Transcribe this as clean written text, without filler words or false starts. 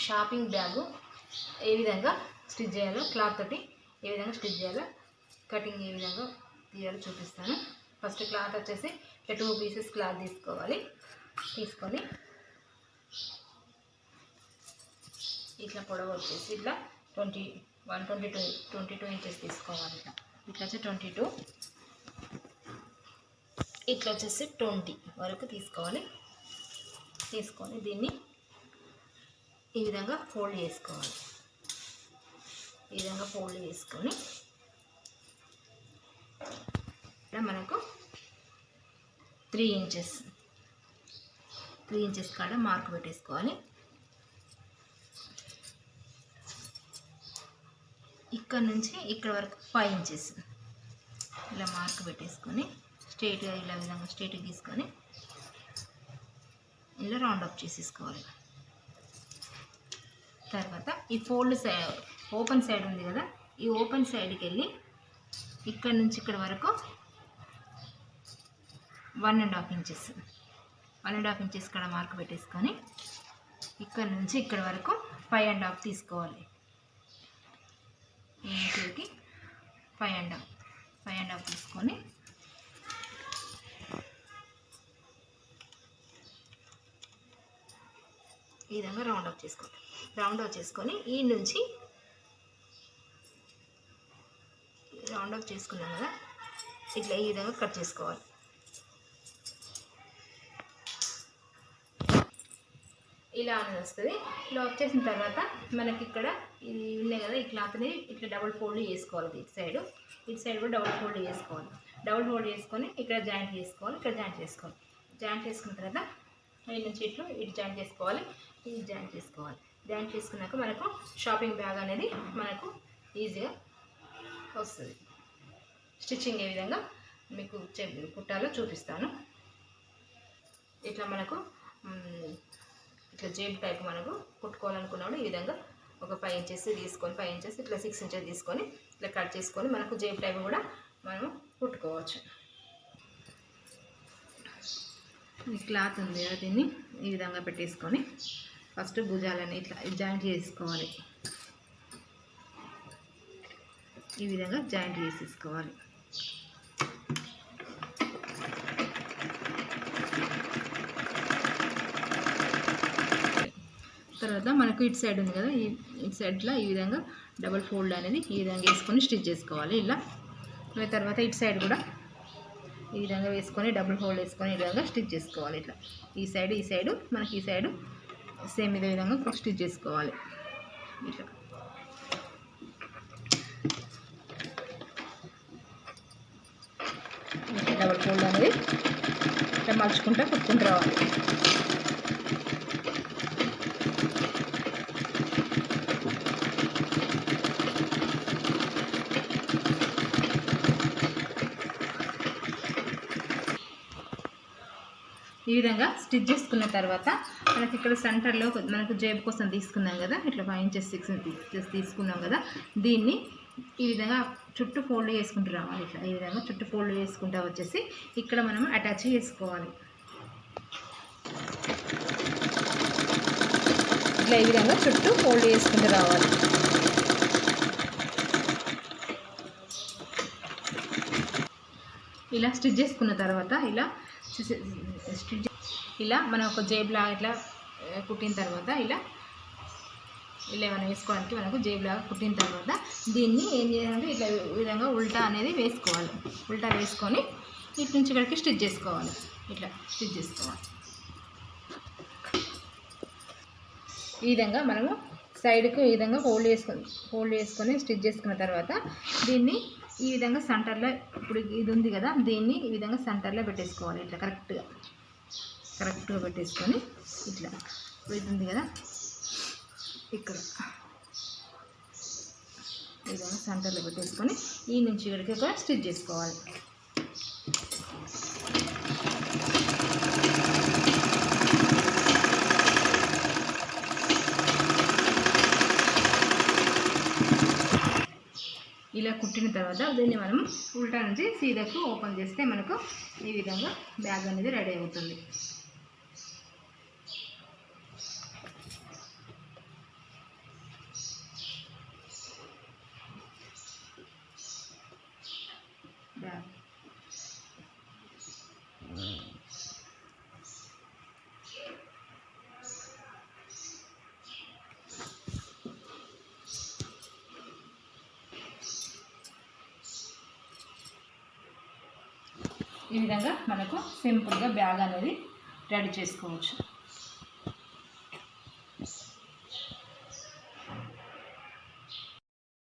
Shopping bag ఏ విధంగా stitch చేయాలో, cloth తోటి ఏ విధంగా స్టిచ్ చేయాలో, కటింగ్ ఏ విధంగా తీయాలో చూపిస్తాను. ఫస్ట్ క్లాత్ వచ్చేసి 2 పీసెస్ క్లాత్ తీసుకోవాలి. తీసుకొని ఇట్లా పొడవు వచ్చేసి ఇట్లా 22 ఇంచెస్ తీసుకోవాలి. ఇట్లా వచ్చి 22, ఇట్లా వచ్చేసి 20 వరకు తీసుకోవాలి. తీసుకొని దీన్ని ఈ విధంగా ఫోల్డ్ చేసుకోవాలి. ఈ విధంగా ఫోల్డ్ చేసుకొని ఇలా మనకు 3 ఇంచెస్ కాడ మార్క్ పెట్టేసుకోవాలి. ఇక్కడ నుంచి ఇక్కడ వరకు 5 ఇంచెస్ ఇలా మార్క్ పెట్టేసుకొని స్ట్రైట్గా ఇలా విధంగా స్ట్రైట్గా తీసుకొని ఇలా రౌండ్ అప్ చేసేసుకోవాలి. తర్వాత ఈ ఫోల్డ్ సైడ్ ఓపెన్ సైడ్ ఉంది కదా, ఈ ఓపెన్ సైడ్కి వెళ్ళి ఇక్కడ నుంచి ఇక్కడ వరకు 1.5 ఇంచెస్ ఇక్కడ మార్క్ పెట్టేసుకొని ఇక్కడ నుంచి ఇక్కడ వరకు 5.5 తీసుకోవాలి. ఈ ఇంచుకి 5.5 తీసుకొని ఈ విధంగా రౌండ్ అప్ చేసుకొని ఈ నుంచి రౌండ్ అప్ చేసుకున్నాం కదా, ఇట్లా ఈ విధంగా కట్ చేసుకోవాలి. ఇలా అనేది వస్తుంది. ఇలా వచ్చేసిన తర్వాత మనకి ఇక్కడ ఇది ఉన్నాయి కదా, ఈ క్లాత్ని ఇట్లా డబుల్ ఫోల్డ్ చేసుకోవాలి. ఇటు సైడ్ కూడా డబుల్ ఫోల్డ్ చేసుకోవాలి. డబుల్ ఫోల్డ్ చేసుకొని ఇక్కడ జాయింట్ చేసుకోవాలి. జాయింట్ చేసుకున్న తర్వాత ఈ నుంచి ఇటు జాయింట్ చేసుకోవాలి. ఇది జాయింట్ చేసుకున్నాక మనకు షాపింగ్ బ్యాగ్ అనేది మనకు ఈజీగా వస్తుంది. స్టిచ్చింగ్ ఏ విధంగా మీకు కుట్టాలో చూపిస్తాను. ఇట్లా మనకు ఇట్లా జేబు టైప్ మనకు కుట్టుకోవాలనుకున్నప్పుడు ఈ విధంగా ఒక 5 ఇంచెస్ తీసుకొని 5 ఇంచెస్ ఇట్లా 6 ఇంచెస్ తీసుకొని ఇట్లా కట్ చేసుకొని మనకు జేబు టైప్ కూడా మనం కుట్టుకోవచ్చు. ఈ క్లాత్ ఉంది కదా, దీన్ని ఈ విధంగా పెట్టేసుకొని ఫస్ట్ భుజాలని ఇట్లా జాయింట్ చేసుకోవాలి. ఈ విధంగా జాయింట్ చేసేసుకోవాలి. తర్వాత మనకు ఇటు సైడ్ ఉంది కదా, ఇటు సైడ్లో ఈ విధంగా డబల్ ఫోల్డ్ అనేది ఈ విధంగా వేసుకొని స్టిచ్ చేసుకోవాలి. ఇలా తర్వాత ఇటు సైడ్ కూడా ఈ విధంగా వేసుకొని డబుల్ ఫోల్డ్ వేసుకొని ఈ విధంగా స్టిచ్ చేసుకోవాలి. ఇట్లా ఈ సైడు మనకి ఈ సైడు సేమ్ ఇదే విధంగా స్టిచ్ చేసుకోవాలి. ఇట్లా డబుల్ ఫోల్డ్ అనేది ఇట్లా మలుచుకుంటూ కుట్టుకుంటూ రావాలి. ఈ విధంగా స్టిచ్ చేసుకున్న తర్వాత మనకి ఇక్కడ సెంటర్లో మనకు జేబు కోసం తీసుకున్నాం కదా, ఇట్లా 5 ఇంచెస్ 6 ఇంచెస్ తీసుకున్నాం కదా, దీన్ని ఈ విధంగా చుట్టూ ఫోల్డ్ చేసుకుంటూ రావాలి. ఇట్లా ఈ విధంగా చుట్టూ ఫోల్డ్ చేసుకుంటూ వచ్చేసి ఇక్కడ మనం అటాచ్ చేసుకోవాలి. ఇట్లా ఈ విధంగా చుట్టూ ఫోల్డ్ చేసుకుంటూ రావాలి. ఇలా స్టిచ్ చేసుకున్న తర్వాత ఇలా మనం ఒక జేబులాగా ఇట్లా కుట్టిన తర్వాత ఇలా ఏమైనా వేసుకోవడానికి మనకు జేబులాగా కుట్టిన తర్వాత దీన్ని ఏం చేయాలంటే ఇట్లా ఈ విధంగా ఉల్టా అనేది వేసుకోవాలి. ఉల్టా వేసుకొని ఇటు నుంచి ఇక్కడికి స్టిచ్ చేసుకోవాలి. ఇట్లా స్టిచ్ చేసుకోవాలి. ఈ విధంగా మనము సైడ్కు ఈ విధంగా ఫోల్డ్ చేసుకొని స్టిచ్ చేసుకున్న తర్వాత దీన్ని ఈ విధంగా సెంటర్లో ఇప్పుడు ఇది ఉంది కదా, దీన్ని ఈ విధంగా సెంటర్లో పెట్టేసుకోవాలి. ఇట్లా కరెక్ట్గా పెట్టేసుకొని ఇట్లా ఇది ఉంది కదా, ఇక్కడ ఈ విధంగా సెంటర్లో పెట్టేసుకొని ఈ నుంచి ఇక్కడికి ఒక స్టిచ్ చేసుకోవాలి. ఇలా కుట్టిన తర్వాత దీన్ని మనం ఉల్టా నుంచి సీదాకు ఓపెన్ చేస్తే మనకు ఈ విధంగా బ్యాగ్ అనేది రెడీ అవుతుంది. ఈ విధంగా మనకు సింపుల్గా బ్యాగ్ అనేది రెడీ చేసుకోవచ్చు.